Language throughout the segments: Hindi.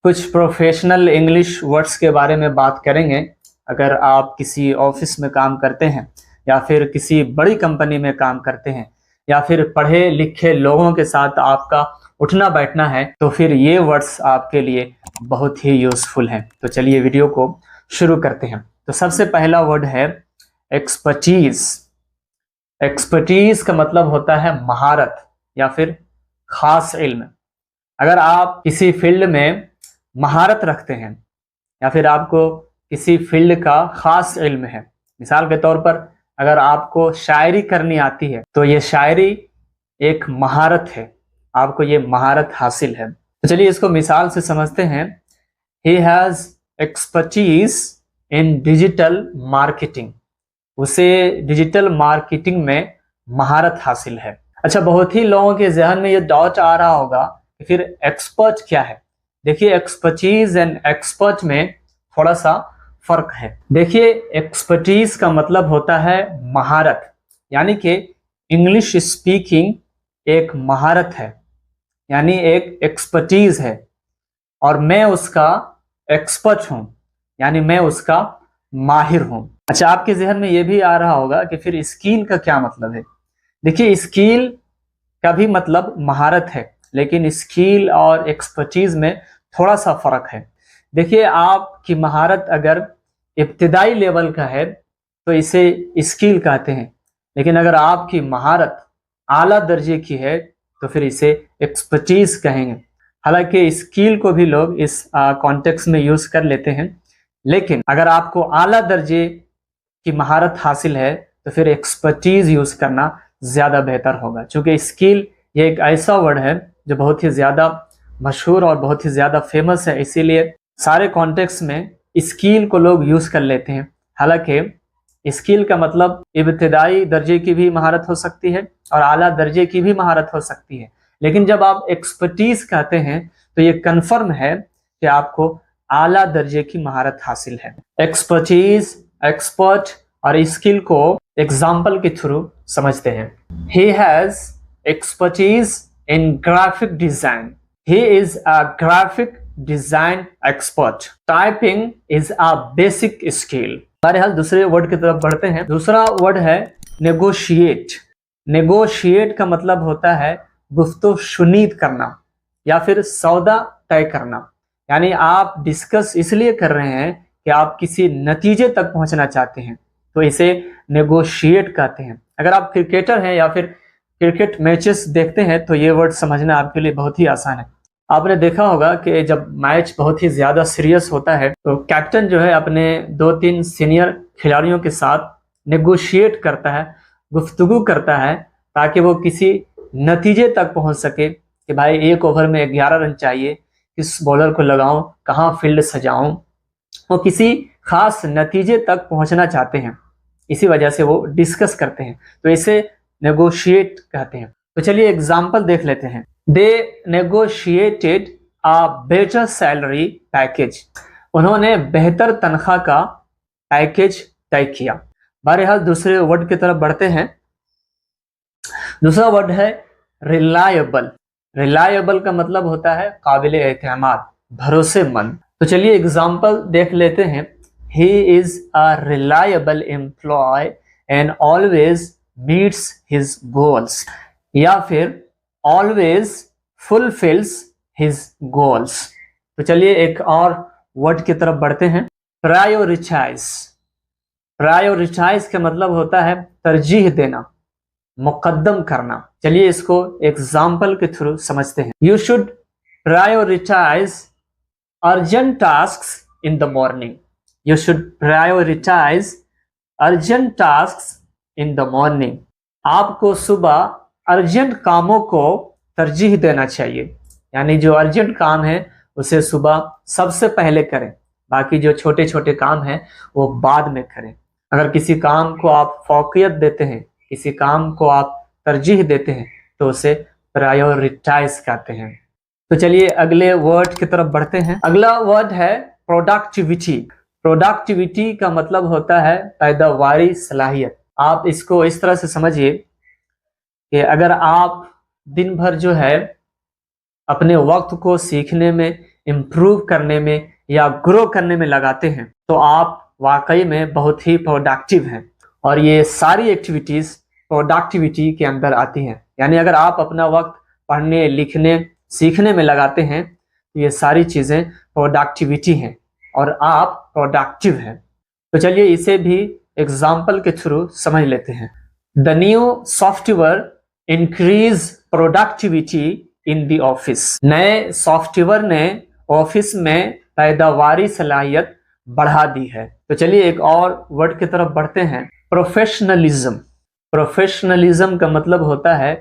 कुछ प्रोफेशनल इंग्लिश वर्ड्स के बारे में बात करेंगे। अगर आप किसी ऑफिस में काम करते हैं या फिर किसी बड़ी कंपनी में काम करते हैं या फिर पढ़े लिखे लोगों के साथ आपका उठना बैठना है तो फिर ये वर्ड्स आपके लिए बहुत ही यूजफुल हैं। तो चलिए वीडियो को शुरू करते हैं। तो सबसे पहला वर्ड है एक्सपर्टीज। एक्सपर्टीज का मतलब होता है महारत या फिर खास इल्म। अगर आप किसी फील्ड में महारत रखते हैं या फिर आपको किसी फील्ड का खास इल्म है, मिसाल के तौर पर अगर आपको शायरी करनी आती है तो ये शायरी एक महारत है, आपको ये महारत हासिल है। तो चलिए इसको मिसाल से समझते हैं। He has expertise in digital marketing. उसे डिजिटल मार्केटिंग में महारत हासिल है। अच्छा, बहुत ही लोगों के जहन में ये डाउट आ रहा होगा कि फिर एक्सपर्ट क्या है। देखिए, एक्सपर्टीज एंड एक्सपर्ट में थोड़ा सा फर्क है। देखिए, एक्सपर्टीज का मतलब होता है महारत, यानी कि इंग्लिश स्पीकिंग एक महारत है, यानी एक एक्सपर्टीज है, और मैं उसका एक्सपर्ट हूं, यानी मैं उसका माहिर हूं। अच्छा, आपके जहन में यह भी आ रहा होगा कि फिर स्किल का क्या मतलब है। देखिए, स्किल का भी मतलब महारत है, लेकिन स्किल और एक्सपर्टीज में थोड़ा सा फर्क है। देखिए, आपकी महारत अगर इब्तिदाई लेवल का है तो इसे स्किल कहते हैं, लेकिन अगर आपकी महारत आला दर्जे की है तो फिर इसे एक्सपर्टीज कहेंगे। हालांकि स्किल को भी लोग इस कॉन्टेक्स्ट में यूज कर लेते हैं, लेकिन अगर आपको आला दर्जे की महारत हासिल है तो फिर एक्सपर्टीज यूज करना ज्यादा बेहतर होगा। क्योंकि स्किल ये एक ऐसा वर्ड है जो बहुत ही ज्यादा मशहूर और बहुत ही ज्यादा फेमस है, इसीलिए सारे कॉन्टेक्स्ट में स्किल को लोग यूज कर लेते हैं। हालांकि स्किल का मतलब इब्तिदाई दर्जे की भी महारत हो सकती है और आला दर्जे की भी महारत हो सकती है, लेकिन जब आप एक्सपर्टीज कहते हैं तो ये कन्फर्म है कि आपको आला दर्जे की महारत हासिल है। एक्सपर्टीज, एक्सपर्ट और स्किल को एग्जाम्पल के थ्रू समझते हैं। He has expertise in graphic design. He is a graphic design expert. Typing is a basic skill. बहरहाल दूसरे वर्ड की तरफ बढ़ते हैं। दूसरा वर्ड है नेगोशिएट। नेगोशिएट का मतलब होता है गुफ्तो शुनीद करना या फिर सौदा तय करना, यानी आप डिस्कस इसलिए कर रहे हैं कि आप किसी नतीजे तक पहुंचना चाहते हैं, तो इसे नेगोशिएट कहते हैं। अगर आप क्रिकेटर हैं या फिर क्रिकेट मैचेस देखते हैं तो ये वर्ड समझना आपके लिए बहुत ही आसान है। आपने देखा होगा कि जब मैच बहुत ही ज्यादा सीरियस होता है तो कैप्टन जो है अपने 2-3 सीनियर खिलाड़ियों के साथ नेगोशिएट करता है, गुफ्तगू करता है, ताकि वो किसी नतीजे तक पहुंच सके कि भाई एक ओवर में 11 रन चाहिए, किस बॉलर को लगाऊं, कहां फील्ड सजाऊं। वो किसी खास नतीजे तक पहुंचना चाहते हैं, इसी वजह से वो डिस्कस करते हैं, तो इसे नेगोशिएट कहते हैं। तो चलिए एग्जाम्पल देख लेते हैं। They negotiated a better salary package. उन्होंने बेहतर तनख्वाह का पैकेज तय किया। बहरहाल दूसरे वर्ड की तरफ बढ़ते हैं। दूसरा वर्ड है रिलायबल। रिलायबल का मतलब होता है काबिल एतमाद, भरोसेमंद। तो चलिए एग्जाम्पल देख लेते हैं। He is a reliable employee and always meets his goals, या फिर ऑलवेज फुलफिल्स हिज गोल्स। तो चलिए एक और वर्ड की तरफ बढ़ते हैं। प्रायोरिटाइज। प्रायोरिटाइज का मतलब होता है तरजीह देना, मुकद्दम करना। चलिए इसको एग्जाम्पल के थ्रू समझते हैं। You should prioritise urgent tasks in the morning. You should prioritise urgent tasks in the morning. आपको सुबह अर्जेंट कामों को तरजीह देना चाहिए, यानी जो अर्जेंट काम है उसे सुबह सबसे पहले करें, बाकी जो छोटे छोटे काम हैं वो बाद में करें। अगर किसी काम को आप फौकियत देते हैं, किसी काम को आप तरजीह देते हैं, तो उसे प्रायोरिटाइज कहते हैं। तो चलिए अगले वर्ड की तरफ बढ़ते हैं। अगला वर्ड है प्रोडक्टिविटी। प्रोडक्टिविटी का मतलब होता है पैदावारी सलाहियत। आप इसको इस तरह से समझिए कि अगर आप दिन भर जो है अपने वक्त को सीखने में इम्प्रूव करने में या ग्रो करने में लगाते हैं तो आप वाकई में बहुत ही प्रोडक्टिव हैं। और ये सारी एक्टिविटीज़ प्रोडक्टिविटी के अंदर आती हैं। यानी अगर आप अपना वक्त पढ़ने, लिखने, सीखने में लगाते हैं तो ये सारी चीज़ें प्रोडक्टिविटी हैं और आप प्रोडक्टिव हैं। तो चलिए इसे भी एग्जाम्पल के थ्रू समझ लेते हैं। The new software increase productivity in the office. नए सॉफ्टवेयर ने ऑफिस में पैदावारी सलाहियत बढ़ा दी है। तो चलिए एक और वर्ड की तरफ बढ़ते हैं, प्रोफेशनलिज्म। प्रोफेशनलिज्म का मतलब होता है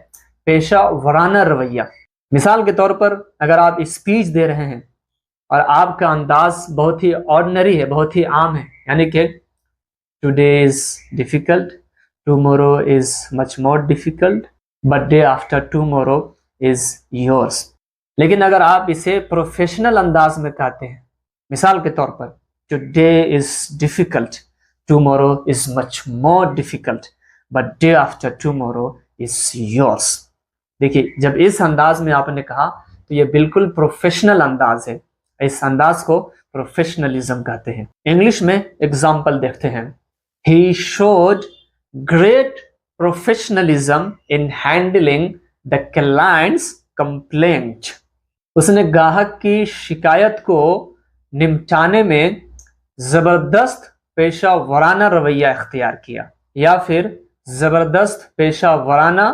पेशा वराना रवैया। मिसाल के तौर पर अगर आप स्पीच दे रहे हैं और आपका अंदाज बहुत ही ऑर्डिनरी है, बहुत ही आम है, यानी कि today is difficult, tomorrow is much more difficult, but day after tomorrow is yours. लेकिन अगर आप इसे प्रोफेशनल अंदाज में कहते हैं, मिसाल के तौर पर today is difficult, tomorrow is much more difficult, but day after tomorrow is yours. देखिए जब इस अंदाज में आपने कहा तो ये बिल्कुल प्रोफेशनल अंदाज है। इस अंदाज को प्रोफेशनलिज्म कहते हैं। इंग्लिश में एग्जाम्पल देखते हैं। He showed great professionalism in handling the clients complaint. उसने ग्राहक की शिकायत को निपटाने में जबरदस्त पेशा वराना रवैया इख्तियार किया या फिर जबरदस्त पेशा वराना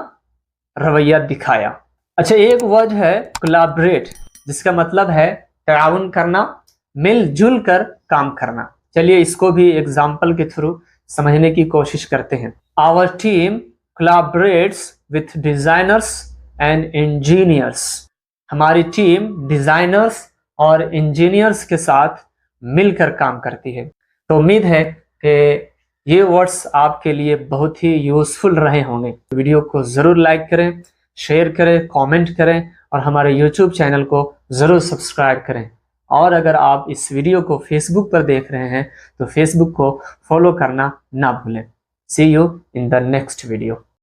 रवैया दिखाया। अच्छा, एक वर्ड है कोलैबोरेट, जिसका मतलब है ताउन करना, मिलजुल कर काम करना। चलिए इसको भी एग्जाम्पल के थ्रू समझने की कोशिश करते हैं। Our team collaborates with designers and engineers. हमारी टीम डिजाइनर्स और इंजीनियर्स के साथ मिलकर काम करती है। तो उम्मीद है कि ये वर्ड्स आपके लिए बहुत ही यूजफुल रहे होंगे। वीडियो को ज़रूर लाइक करें, शेयर करें, कमेंट करें और हमारे यूट्यूब चैनल को ज़रूर सब्सक्राइब करें। और अगर आप इस वीडियो को फेसबुक पर देख रहे हैं तो फेसबुक को फॉलो करना ना भूलें। See you in the next video.